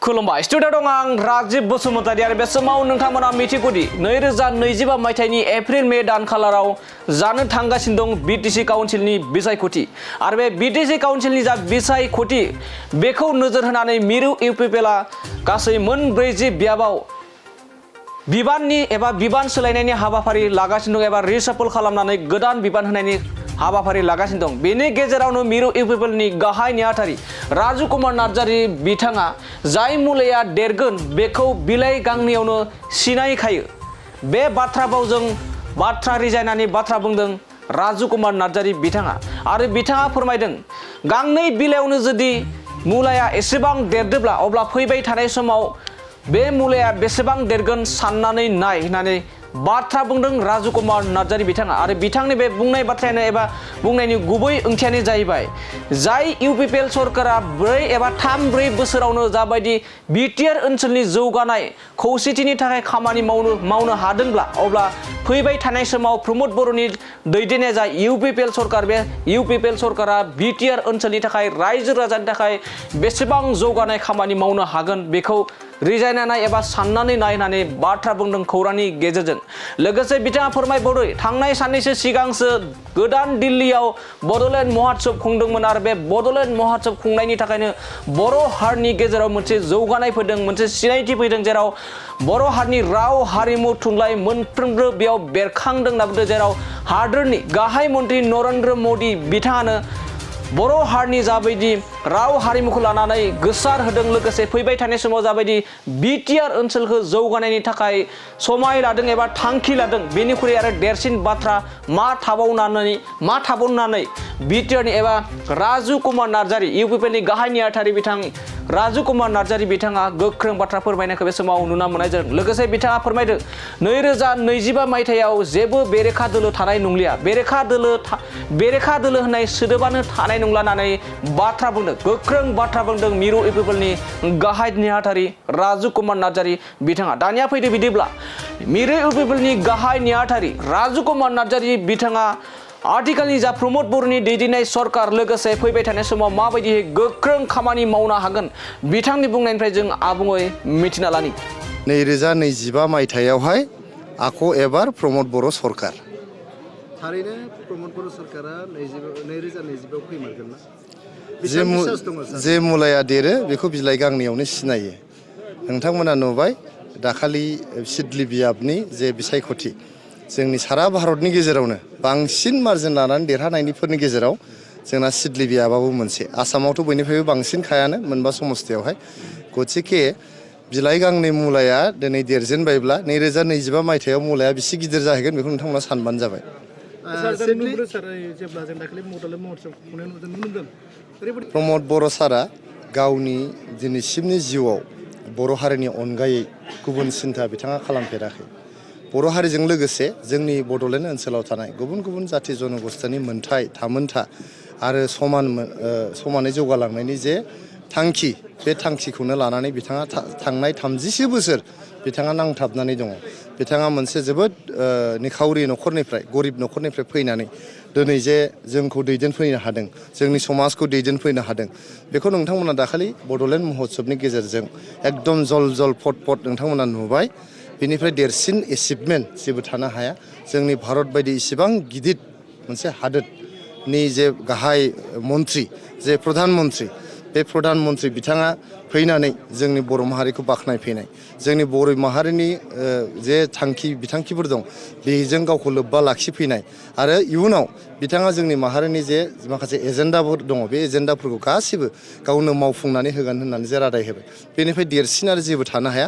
खुलुमबाय स्टुडिअ दं आं राजिब बसुमतारी आरो बे समाव नोंथांमोना मिथिगौदि 2025 मायथाइनि एप्रिल मे दान खालाराव जानो थांगासिनो दं बिटिसि काउन्सिलनि बिसायख'थि आरो बे बिटिसि काउन्सिलनि जा बिसायख'थि बेखौ नोजोर होनानै मिरु इउपिपिएलआ गासै मोन 40 बियाबाव बिबाननि एबा बिबान सोलायनायनि हाबाफारि लागासिनो दं एबा रिसाफल खालामनानै गोदान बिबान होनायनि हाबाफारि लागासिनो दं। बेनि गेजेरावनो मिरु इउपिपिएलनि गाहाय नेहाथारि राजु कुमार नार्जारी बिथाङा जाय मुलाया देरगोन बेखौ बिलाइ गांनैयावनो सिनायखायो। बे बाथ्रा भावजों बाथ्रा रिजायनानै बाथ्रा बुंदों राजु कुमार नार्जारी बिथाङा आरो बिथाङा फोरमायदों गांनै बिलाइयावनो जुदि मुलाया एसेबां देरदोब्ला अब्ला फैबाय थानाय समाव बे मुलाया बेसेबां देरगोन साननानै नाय होननानै बाथ्रा बुंदों राजु कुमार नार्जारी बिथाङा आरो बिथांनि बे बुंनाय बाथ्रायानो एबा बुंनायनि गुबै ओंथियानो जाहैबाय जाय इउपिपिएल सरकारा 4 एबा 3-4 बोसोरावनो जाबायदि बिटिआर ओनसोलनि जौगानाय खौसेथिनि थाखाय खामानि मावनो हादोंब्ला अब्ला फैबाय थानाय समाव प्रमोद बर'नि दैदेननाय जा इउपिपिएल सरकार बे इउपिपिएल सरकारा बिटिआर ओनसोलनि थाखाय रायजो राजानि थाखाय बेसेबां जौगानाय खामानि मावनो हागोन बेखौ रिजायनानै एबा साननानै नायनानै बाथ्रा बुंदों खौरांनि गेजेरजों। लोगोसे बिथाङा फोरमायबावदों थांनाय साननैसो सिगांसो गोदान दिल्लीयाव बड'लेण्ड महोत्सव खुंदोंमोन आरो बे बड'लेण्ड महोत्सव खुंनायनि थाखायनो बर' हारिनि गेजेराव मोनसे जौगानाय फैदों मोनसे सिनायथि फैदों जेराव बर' हारिनि राव हारिमु थुनलाइ मोनफ्रोमबो बेयाव बेरखांदों होनना बुंदों जेराव हादोरनि गाहाय मन्त्रि नरेन्द्र मदि बिथाङानो बर' हारिनि जाबायदि राव हारिमुखौ लानानै गोसार होदों लोगोसे फैबाय थानाय समाव जाबायदि बिटिआर ओनसोलखौ जौगानायनि थाखाय समाय लादों एबा थांखि लादों बेनिख्रुइ आरो देरसिन बाथ्रा मा थाबावनानै बिटिआरनि एबा राजु कुमार नार्जारी इउपिपिएलनि गाहाय नेहाथारि बिथां राजु कुमार नार्जारी बिथाङा गोख्रों बाथ्रा फोरमायनायखौ बे समाव नुना मोननाय जादों। लोगोसे बिथाङा फोरमायदों 2025 मायथाइयाव जेबो बेरेखा दोलो थानाय नंलिया बेरेखा दोलो होननाय सोदोबानो थानाय नंला होननानै बाथ्रा बुंदों गोख्रों बाथ्रा बुंदों मिरु इउपिपिएलनि गाहाय नेहाथारि राजु कुमार नार्जारी बिथाङा। दानिया फैदो बिदिब्ला मिरु इउपिपिएलनि गाहाय नेहाथारि राजु कुमार नार्जारी बिथाङा आथिखालनि जा प्रमोद बर'नि दैदेननाय सरकार लोगोसे फैबाय थानाय समाव माबायदि गोख्रों खामानि मावनो हागोन बिथांनि बुंनायनिफ्राय जों आबुङै मिथिना लानि। 2025 मायथाइयावहाय आख' एबार प्रमोद बर' सरकार थारैनो प्रमोद बर' सरकारा 2025 फैमारगोन ना जे मुलाया देरो बेखौ बिलाइ गांनैयावनो सिनायो। नोंथांमोना नुबाय दाखालि सिडली बियाबनि जे बिसायख'थि जोंनि सारा भारतनि गेजेरावनो बांसिन मार्जिन लानानै देरहानायनिफोरनि गेजेराव जोंना सिडली बियाबाबो मोनसे आसामावथ' बयनिफ्रायबो बांसिन खायानो मोनबा समस्थियावहाय गथिखे बिलाइ गांनै मुलाया दिनै देरजेनबायब्ला 2025 मायथाइयाव मुलाया बेसे गिदिर जाहैगोन बेखौ नोंथांमोना सानबानो जाबाय। प्रमोद बर' सारा गावनि दिनैसिमनि जिउआव बर' हारिनि अनगायै गुबुन सिन्था बिथाङा खालामफेराखै। बर' हारिजों लोगोसे जोंनि बड'लेण्ड ओनसोलाव थानाय गुबुन गुबुन जाथि जनगोष्ठीनि मोनथाय थामोनथा आरो समानै जौगालांनायनि जे थांखि बे थांखिखौनो लानानै बिथाङा थांनाय 30 बोसोर बिथाङा नांथाबनानै दङ। बिथाङा मोनसे जोबोद निखावरि न'खरनिफ्राय गरिब न'खरनिफ्राय फैनानै दिनै जे जोंखौ दैदेनफैनो हादों जोंनि समाजखौ दैदेनफैनो हादों बेखौ नोंथांमोना दाखालि बड'लेण्ड महोत्सबनि गेजेरजों एकदम जल फट नोंथांमोना नुबाय। बेनिफ्राय देरसिन एचिभमेन्ट जेबो थानो हाया। जोंनि भारत बायदि इसिबां गिदिर मोनसे हादोरनि जे गाहाय मन्त्रि जे प्रधान मन्त्रि बे प्रधान मन्त्रि बिथाङा फैनानै जोंनि बर' माहारिखौ बाख्नायफैनाय जोंनि बर' माहारिनि जे बिथांखिफोर दं बेजों गावखौ लोब्बा लाखिफैनाय आरो इयुनाव बिथाङा जोंनि माहारिनि जे माखासे एजेन्डाफोर दङ बे एजेन्डाफोरखौ गासिबो गावनो मावफुंनानै होगोन होननानै जे रादाय होबाय बेनिफ्राय देरसिन आरो जेबो थानो हाया।